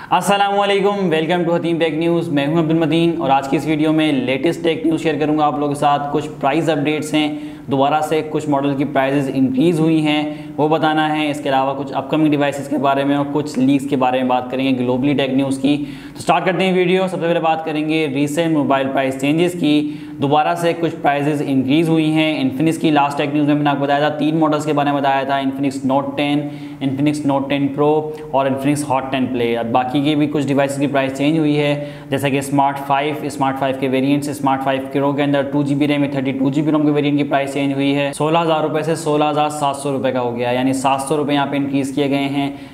अस्सलामुअलैकुम, welcome to Hatim tech news. मैं हूं अब्दुल मतीन और आज की इस वीडियो में लेटेस्ट टेक न्यूज़ शेयर करूंगा आप लोगों के साथ। कुछ प्राइस अपडेट्स हैं, दोबारा से कुछ मॉडल की प्राइजेस इंक्रीज़ हुई हैं वो बताना है। इसके अलावा कुछ अपकमिंग डिवाइसेस के बारे में और कुछ लीक्स के बारे में बात करेंगे ग्लोबली टेक न्यूज़ की। तो स्टार्ट करते हैं वीडियो। सबसे पहले बात करेंगे रीसेंट मोबाइल प्राइस चेंजेस की। दोबारा से कुछ प्राइजेस इंक्रीज़ हुई हैं। इन्फिनिक्स की लास्ट टेक न्यूज़ में मैंने आपको बताया था 3 मॉडल्स के बारे में बताया था, Infinix note 10, Infinix note 10 pro और इन्फिनिक्स हॉट 10 प्ले। अब बाकी की भी कुछ डिवाइसेस की प्राइस चेंज हुई है, जैसा कि स्मार्ट 5 के वेरिएंट्स, स्मार्ट 5 प्रो के अंदर 2GB रैम 32GB रोम के वेरिएंट की प्राइस चेंज हुई है। 16,000 रुपये से 16,700 रुपये का हो गया, यानी 700 रुपये यहाँ पे इंक्रीज़ किए गए हैं।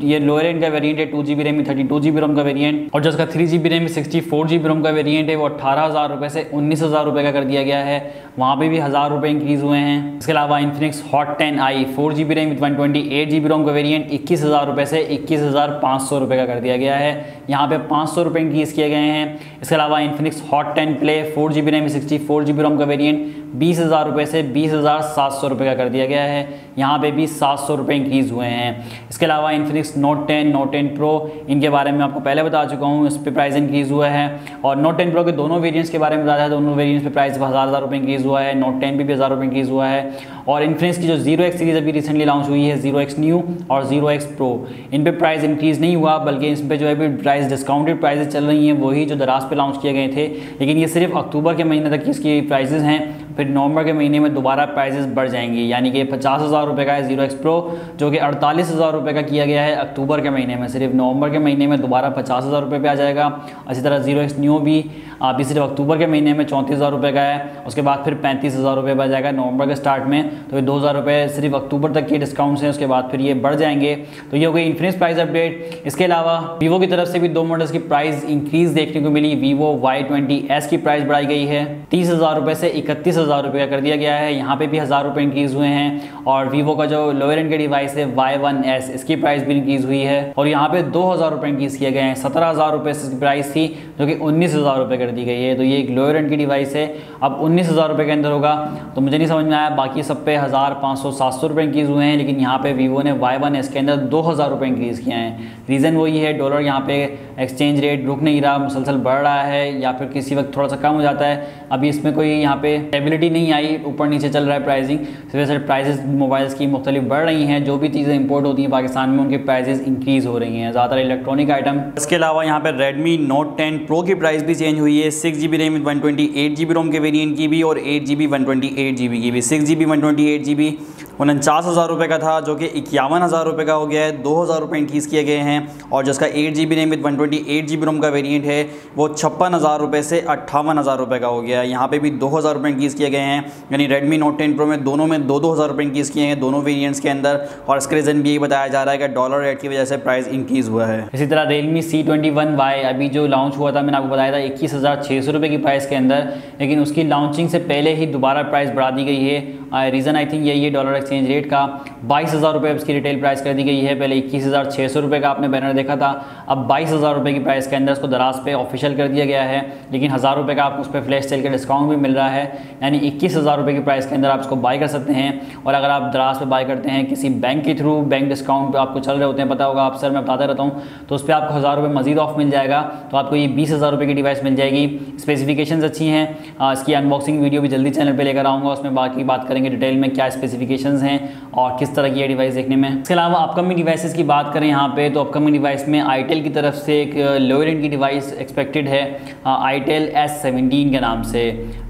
ये लोअर एंड का वेरिएंट है 2GB रैम 32GB रोम का वेरिएंट, और जो उसका 3GB रैम 64GB रोम का वेरिएंट है वो 18,000 रुपये से 19,000 रुपये का कर दिया गया है। वहाँ पे भी 1,000 रुपये इंक्रीज़ हुए हैं। इसके अलावा Infinix hot 10i 4GB RAM 128GB रोम का वेरिएंट 21,000 रुपये से 21,500 रुपये का कर दिया गया है। यहाँ पे 500 रुपये इंक्रीज़ किए गए हैं। इसके अलावा Infinix hot 10 play 4GB RAM 64GB रोम का वेरिएंट 20,000 रुपये से 20,700 रुपये का कर दिया गया है। यहाँ पे भी 700 रुपये इंक्रीज़ हुए हैं। इसके अलावा इन्फिनिक्स नोट 10 प्रो, इनके बारे में आपको पहले बता चुका हूँ, इस पर प्राइस इंक्रीज़ हुआ है। और नोट 10 प्रो के दोनों वेरिएंट्स के बारे में बताया है, दोनों वेरिएंट्स पे प्राइस 1,000 रुपये इंक्रीज़ हुआ है। नोट 10 भी 1,000 रुपये इंक्रीज़ हुआ है। और इन्फिनिक्स की जो 0X सीरीज़ अभी रिसेंटली लॉन्च हुई है, 0X न्यू और 0X प्रो, इन पे प्राइस इंक्रीज़ नहीं हुआ, बल्कि इस पे जो है प्राइस डिस्काउंटेड प्राइसेस चल रही हैं, वही जो दराज पे लॉन्च किए गए थे। लेकिन ये सिर्फ अक्टूबर के महीने तक की इसकी प्राइसेस हैं, फिर नवंबर के महीने में दोबारा प्राइसेस बढ़ जाएंगी। यानी कि 50,000 रुपये का है 0X प्रो, जो कि 48,000 रुपये का किया गया है अक्टूबर के महीने में। सिर्फ नवंबर के महीने में दोबारा 50,000 रुपये पे आ जाएगा। इसी तरह 0X न्यू भी अभी सिर्फ अक्टूबर के महीने में 34,000 रुपये का है, उसके बाद फिर 35,000 रुपये पर आ जाएगा नवंबर के स्टार्ट में। तो ये 2,000 रुपये सिर्फ अक्टूबर तक के डिस्काउंट्स हैं, उसके बाद फिर ये बढ़ जाएंगे। तो ये हो गई इन्फिनिक्स प्राइस अपडेट। इसके अलावा वीवो की तरफ से भी 2 मॉडल्स की प्राइस इंक्रीज़ देखने को मिली। वीवो Y20s की प्राइस बढ़ाई गई है, 30,000 रुपये से 31,000 रुपये का कर दिया गया है। यहाँ पे भी 1,000 रुपये इंक्रीज़ हुए हैं। और वीवो का जो लोअर एंड का डिवाइस है Y1s, इसकी प्राइस भी इंक्रीज़ हुई है और यहाँ पे 2,000 रुपये इंक्रीज़ किए गए हैं। 17,000 रुपये से प्राइस थी, जो कि 19,000 रुपये कर दी गई है। तो ये एक लोअर एंड की डिवाइस है, अब 19,000 रुपये के अंदर होगा। तो मुझे नहीं समझ में आया, बाकी सब पे 1,000, 500, 700 रुपये इंक्रीज़ हुए हैं, लेकिन यहाँ पे वीवो ने Y1s के अंदर 2,000 रुपये इंक्रीज़ किए हैं। रीज़न वही है, डॉलर यहाँ पे एक्सचेंज रेट रुक नहीं रहा, मुसलसल बढ़ रहा है, या फिर किसी वक्त थोड़ा सा कम हो जाता है। अभी इसमें कोई यहाँ पे स्टेबिलिटी नहीं आई, ऊपर नीचे चल रहा है प्राइसिंग। इस वजह से प्राइसेस मोबाइल्स की मुख्तलिफ बढ़ रही हैं। जो भी चीज़ें इंपोर्ट होती हैं पाकिस्तान में, उनकी प्राइसेस इंक्रीज़ हो रही हैं, ज़्यादातर इलेक्ट्रॉनिक आइटम। इसके अलावा यहाँ पर रेडमी नोट 10 प्रो की प्राइस भी चेंज हुई है। 6GB रैम 128GB रोम के वेरिएंट की भी और 8GB 128GB की भी। 6GB 128GB 49,000 रुपये का था, जो कि 51,000 रुपये का हो गया है। 2,000 रुपये इंक्रीज़ किए गए हैं। और जिसका 8GB रैम 128GB रोम का वेरिएंट है वो 56,000 रुपये से 58,000 रुपये का हो गया है। यहाँ पे भी 2,000 रुपये इंक्रीज़ किए गए हैं। यानी रेडमी नोट 10 प्रो में दोनों में 2,000 रुपये इंक्रीज़ किए हैं, दोनों वेरिएंट्स के अंदर। और इसका रीज़न भी यही बताया जा रहा है कि डॉलर रेट की वजह से प्राइस इंक्रीज़ हुआ है। इसी तरह रियलमी C21Y अभी जो लॉन्च हुआ था, मैंने आपको बताया था 21,600 रुपये की प्राइस के अंदर, लेकिन उसकी लॉन्चिंग से पहले ही दोबारा प्राइस बढ़ा दी गई है। रीज़न आई थिंक यही है, डॉलर एक्सचेंज रेट का। 22,000 रुपये उसकी रिटेल प्राइस कर दी गई है। पहले 21,600 रुपये का आपने बैनर देखा था, अब 22,000 रुपये की प्राइस के अंदर उसको दराज पे ऑफिशियल कर दिया गया है। लेकिन 1,000 रुपये का आपको उस पर फ्लैश सेल का डिस्काउंट भी मिल रहा है, यानी 21,000 रुपये की प्राइस के अंदर आप इसको बाय कर सकते हैं। और अगर आप दराज पे बाय करते हैं किसी बैंक के थ्रू, बैंक डिस्काउंट आपको चल रहे होते हैं, पता होगा आप सर, मैं बताता रहता हूँ, तो उस पर आपको 1,000 रुपये मजीद ऑफ मिल जाएगा। तो आपको ये 20,000 रुपये की डिवाइस मिल जाएगी। स्पेसिफिकेशंस अच्छी हैं। इसकी अनबॉक्सिंग वीडियो भी जल्दी चैनल पर लेकर आऊँगा, उसमें बाकी बात करेंगे डिटेल में क्या स्पेसिफिकेशंस हैं और किस तरह की ये डिवाइस देखने में। इसके अलावा अपकमिंग डिवाइसेस की बात करें यहाँ पे, तो अपकमिंग डिवाइस में आईटेल की तरफ से एक लोअर एंड की डिवाइस एक्सपेक्टेड है, आईटेल S17 के नाम से।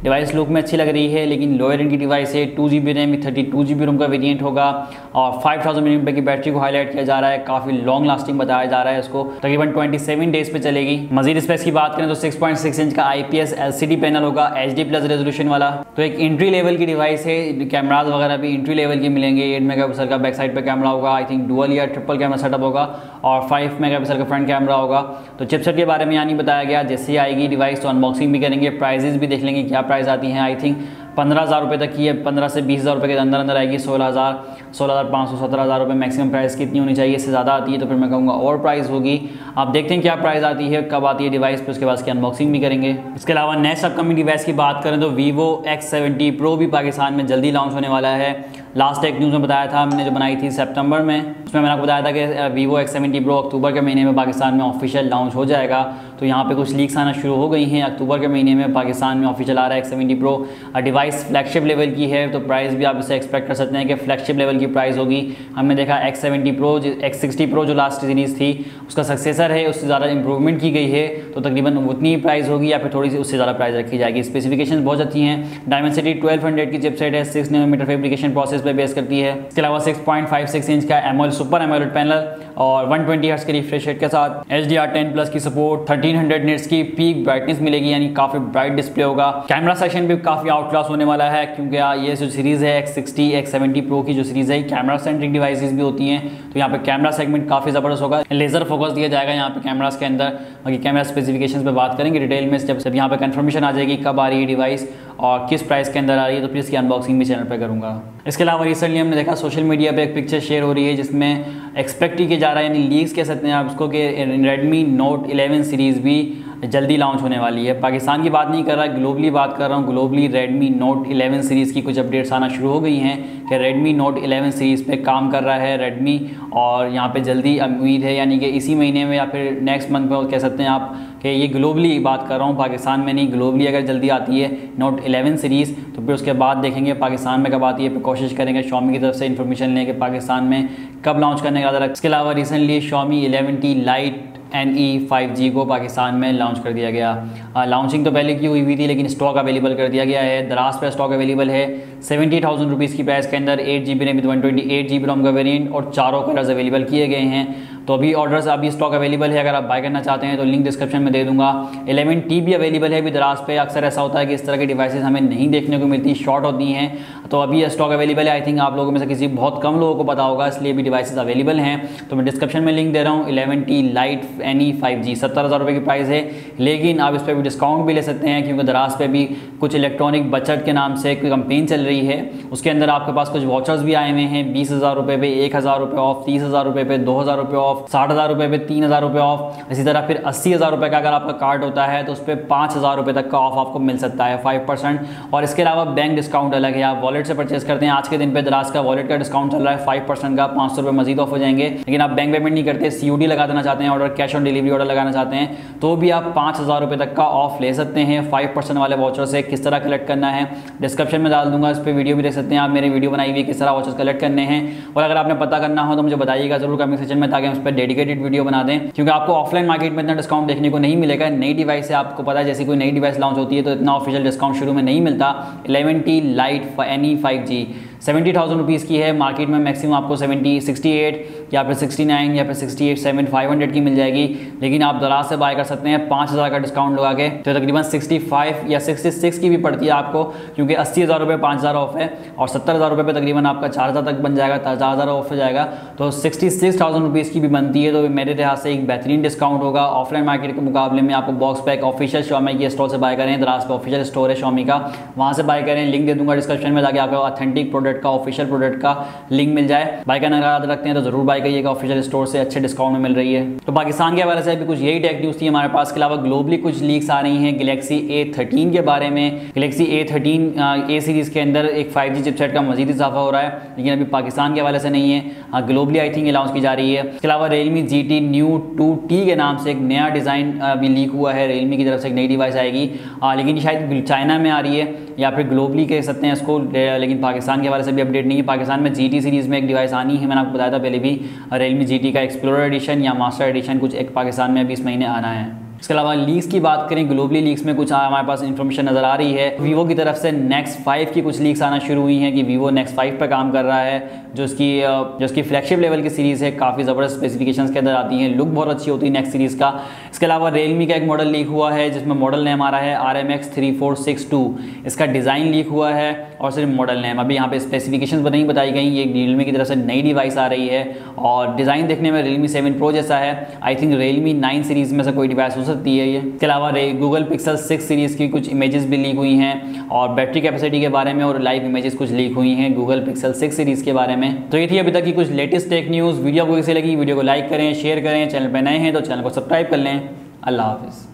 डिवाइस लुक में अच्छी लग रही है, लेकिन लोअर एंड की डिवाइस है। 2GB रैम 32GB रोम का वेरिएंट होगा और 5000 mAh की बैटरी को हाईलाइट किया जा रहा है। काफ़ी लॉन्ग लास्टिंग बताया जा रहा है, इसको तकरीबन 27 डेज पे चलेगी। मजीद स्पेक्स की बात करें तो 6.6 इंच का IPS LCD पैनल होगा, HD+ रेजोल्यूशन वाला। तो एक एंट्री लेवल की डिवाइस है। कैमराज वगैरह भी एंट्री लेवल के मिलेंगे। 8 मेगापिक्सल का बैक साइड पे कैमरा होगा, आई थिंक डुअल या ट्रिपल कैमरा सेटअप होगा, और 5 मेगापिक्सल का फ्रंट कैमरा होगा। तो चिपसेट के बारे में यहाँ नहीं बताया गया, जैसे ही आएगी डिवाइस तो अनबॉक्सिंग भी करेंगे, प्राइजेस भी देख लेंगे क्या प्राइस आती हैं। आई थिंक 15,000 रुपये तक की है, 15 से 20,000 रुपये के अंदर अंदर आएगी। 16,000, 16,500, 17,000 रुपये मैक्सिमम प्राइस कितनी होनी चाहिए, इससे ज़्यादा आती है तो फिर मैं कहूँगा और प्राइस होगी। आप देखते हैं क्या प्राइस आती है, कब आती है डिवाइस पे, उसके बाद इसकी अनबॉक्सिंग भी करेंगे। इसके अलावा नेक्स्ट अपकमिंग डिवाइस की बात करें तो Vivo X70 Pro भी पाकिस्तान में जल्दी लॉन्च होने वाला है। लास्ट टेक न्यूज़ में बताया था, हमने जो बनाई थी सितंबर में, उसमें मैंने आपको बताया था कि Vivo X70 Pro अक्टूबर के महीने में पाकिस्तान में ऑफिशियल लॉन्च हो जाएगा। तो यहाँ पे कुछ लीक्स आना शुरू हो गई हैं। अक्टूबर के महीने में पाकिस्तान में ऑफिशियल आ रहा है X70 Pro। Device flagship level की है, तो प्राइस भी आप इसे एक्सपेक्ट कर सकते हैं कि फ्लैगशिप लेवल की प्राइस होगी। हमने देखा X70 Pro, X60 Pro जो लास्ट सीरीज़ थी उसका सक्सेसर है, उससे ज़्यादा इंप्रूवमेंट की गई है, तो तकरीबन उतनी ही प्राइस होगी या फिर थोड़ी सी उससे ज़्यादा प्राइस रखी जाएगी। स्पेसिफिकेशन बहुत अच्छी हैं। डायमेंसिटी 1200 की चिपसेट है, 6 नैनोमीटर फैब्रिकेशन प्रोसेस पे बेस करती है। इसके अलावा 6.56 इंच का एमोलेड सुपर एमोलेड पैनल और 120 हर्ट्ज के रिफ्रेश रेट के साथ HDR10+ की सपोर्ट, 1300 निट्स की पीक ब्राइटनेस मिलेगी, यानी काफ़ी ब्राइट डिस्प्ले होगा। कैमरा सेक्शन भी काफ़ी आउट क्लास होने वाला है, क्योंकि ये जो सीरीज़ है X60 X70 Pro की जो सीरीज़ है कैमरा सेंट्रिक डिवाइसेस भी होती हैं, तो यहाँ पे कैमरा सेगमेंट काफ़ी ज़बरदस्त होगा। लेज़र फोकस दिया जाएगा यहाँ पे कैमरास के अंदर। बाकी कैमरा स्पेसिफिकेशंस पे बात करेंगे डिटेल में जब यहाँ पे कंफर्मेशन आ जाएगी कब आ रही है डिवाइस और किस प्राइस के अंदर आ रही है, तो फिर इसकी अनबॉक्सिंग भी चैनल पे करूँगा। इसके अलावा रिसेंटली हमने देखा सोशल मीडिया पे एक पिक्चर शेयर हो रही है जिसमें एक्सपेक्ट किया जा रहा है, यानी लीक्स कह सकते हैं आप उसको, कि Redmi Note 11 सीरीज़ भी जल्दी लॉन्च होने वाली है। पाकिस्तान की बात नहीं कर रहा, ग्लोबली बात कर रहा हूँ। ग्लोबली Redmi Note 11 सीरीज़ की कुछ अपडेट्स आना शुरू हो गई हैं कि Redmi Note 11 सीरीज़ पे काम कर रहा है Redmi, और यहाँ पे जल्दी उम्मीद है, यानी कि इसी महीने में या फिर नेक्स्ट मंथ में कह सकते हैं आप कि ये ग्लोबली बात कर रहा हूँ, पाकिस्तान में नहीं। ग्लोबली अगर जल्दी आती है Note 11 सीरीज़ तो फिर उसके बाद देखेंगे पाकिस्तान में कब आती है, फिर कोशिश करेंगे Xiaomi की तरफ से इन्फॉर्मेशन लें कि पाकिस्तान में कब लॉन्च करने का इरादा। इसके अलावा recently Xiaomi 11T Lite NE 5G को पाकिस्तान में लॉन्च कर दिया गया। लॉन्चिंग तो पहले की हुई थी, लेकिन स्टॉक अवेलेबल कर दिया गया है। दराज पर स्टॉक अवेलेबल है 70,000 रुपीज़ की प्राइस के अंदर। 8GB रैम विद 128GB रोम का वेरिएंट और चारों कलर्स अवेलेबल किए गए हैं। तो अभी ऑर्डर्स अभी स्टॉक अवेलेबल है, अगर आप बाय करना चाहते हैं तो लिंक डिस्क्रिप्शन में दे दूंगा। 11T भी अवेलेबल है अभी दराज पे। अक्सर ऐसा होता है कि इस तरह की डिवाइसेस हमें नहीं देखने को मिलती, शॉर्ट होती हैं, तो अभी स्टॉक अवेलेबल है। आई थिंक आप लोगों में से किसी बहुत कम लोगों को पता होगा, इसलिए भी डिवाइसेस अवेलेबल हैं। तो मैं डिस्क्रिप्शन में लिंक दे रहा हूँ। 11T Lite NE 5G 70,000 रुपये की प्राइस है, लेकिन आप इस पर भी डिस्काउंट भी ले सकते हैं, क्योंकि दराज पे भी कुछ इलेक्ट्रॉनिक बचत के नाम से एक कैंपेन चल रही है। उसके अंदर आपके पास कुछ वाउचर्स भी आए हुए हैं, 20,000 रुपये पे 1,000 रुपये ऑफ, 30,000 रुपये पे 2,000 रुपये ऑफ, 60,000 रुपये पे 3,000 रुपये ऑफ। इसी तरह फिर 80,000 रुपये का अगर आपका कार्ड होता है तो उस पर 5,000 रुपये तक का ऑफ आपको मिल सकता है 5%। और इसके अलावा बैंक डिस्काउंट अलग है, आप वॉलेट से परचेस करते हैं आज के दिन पे दराज का वॉलेट का डिस्काउंट चल रहा है 5% का, 500 रुपये मजीद ऑफ हो जाएंगे। लेकिन आप बैंक पेमेंट नहीं करते, COD लगा देना चाहते हैं order, cash on delivery order लगाना चाहते हैं, तो भी आप 5,000 रुपये तक का ऑफ ले सकते हैं 5% वाले वाउचर से। किस तरह कलेक्ट करना है डिस्क्रिप्शन में डाल दूंगा, इस पर वीडियो भी देख सकते हैं आप, मेरी वीडियो बनाई हुई किस तरह वाउचर्स कलेक्ट करने हैं। और अगर आपने पता करना हो तो मुझे बताइएगा जरूर कमेंट सेक्शन में, ताकि हम उस पर डेडिकेटेड वीडियो बना दें, क्योंकि आपको ऑफलाइन मार्केट में इतना डिस्काउंट देखने को नहीं मिलेगा। नई डिवाइस से आपको पता है, जैसी कोई नई डिवाइस लॉन्च होती है तो इतना ऑफिशियल डिस्काउंट शुरू में नहीं मिलता। 11T Lite NE 5G 70,000 rupees की है, मार्केट में मैक्सिमम आपको 68 या फिर 69 या फिर 68,700 500 की मिल जाएगी। लेकिन आप दराज से बाय कर सकते हैं 5,000 का डिस्काउंट लगा के, तो तकरीबन 65 या 66 की भी पड़ती है आपको, क्योंकि 80,000 रुपये 5,000 ऑफ है, और 70,000 रुपये पे तकरीबन आपका 4,000 तक बन जाएगा, 4,000 ऑफ हो जाएगा, तो 66,000 रुपीज़ की भी बनती है। तो मेरे लिहाज से एक बेहतरीन डिस्काउंट होगा ऑफलाइन मार्केट के मुकाबले में। आपको बॉक्स पैक ऑफिशियल Xiaomi की स्टोर से बाय करें, दराज का ऑफिशियल स्टोर है Xiaomi का, वहाँ से बाय करें। लिंक दे दूंगा डिस्क्रिप्शन में, ताकि आपको ऑथेंटिक प्रोडक्ट का, ऑफिशियल प्रोडक्ट का लिंक मिल जाए। बाय करना याद रखते हैं तो जरूर बाय करिएगा, ऑफिशियल स्टोर से अच्छे डिस्काउंट में मिल रही है। तो पाकिस्तान के हवाले से अभी कुछ यही टेक न्यूज़ थी हमारे पास। के अलावा ग्लोबली कुछ लीक्स आ रही हैं Galaxy A13 के बारे में। Galaxy A13 A सीरीज़ के अंदर एक 5G चिपसेट का मजीद इजाफा हो रहा है, लेकिन अभी पाकिस्तान के हवाले से नहीं है, ग्लोबली आई थिंक लॉन्च की जा रही है। इसके अलावा Realme GT New 2T के नाम से एक नया डिज़ाइन अभी लीक हुआ है, Realme की तरफ से एक नई डिवाइस आएगी, लेकिन शायद चाइना में आ रही है या फिर ग्लोबली कह सकते हैं इसको, लेकिन पाकिस्तान के हवाले से भी अपडेट नहीं है। पाकिस्तान में GT सीरीज़ में एक डिवाइस आनी है, मैंने आपको बताया था पहले भी, Realme GT का एक्सप्लोरर एडिशन या मास्टर एडिशन कुछ एक पाकिस्तान में अभी इस महीने आना है। इसके अलावा लीक्स की बात करें, ग्लोबली लीक्स में कुछ हमारे पास इन्फॉर्मेशन नज़र आ रही है। वीवो की तरफ से Nex 5 की कुछ लीक्स आना शुरू हुई हैं कि वीवो Nex 5 पर काम कर रहा है, जो उसकी फ्लैगशिप लेवल की सीरीज़ है, काफ़ी ज़बरदस्त स्पेसिफिकेशंस के अंदर आती हैं, लुक बहुत अच्छी होती है Nex सीरीज़ का। इसके अलावा Realme का एक मॉडल लीक हुआ है, जिसमें मॉडल नेम आ रहा है RMX 3462। इसका डिज़ाइन लीक हुआ है और सिर्फ मॉडल नेम, अभी यहाँ पे स्पेसिफिकेशंस नहीं बताई गई। ये Realme की तरफ से नई डिवाइस आ रही है और डिज़ाइन देखने में Realme 7 Pro जैसा है। आई थिंक Realme 9 सीरीज़ में से कोई डिवाइस हो सकती है ये। इसके अलावा Google Pixel 6 सीरीज़ की कुछ इमेजेस भी लीक हुई हैं, और बैटरी कैपेसिटी के बारे में और लाइव इमेजेस कुछ लीक हुई हैं Google Pixel 6 सीरीज़ के बारे में। तो ये थी अभी तक की कुछ लेटेस्ट टेक न्यूज़। वीडियो आपको कैसी लगी, वीडियो को लाइक करें, शेयर करें, चैनल पर नए हैं तो चैनल को सब्सक्राइब कर लें। अल्लाह हाफिज़।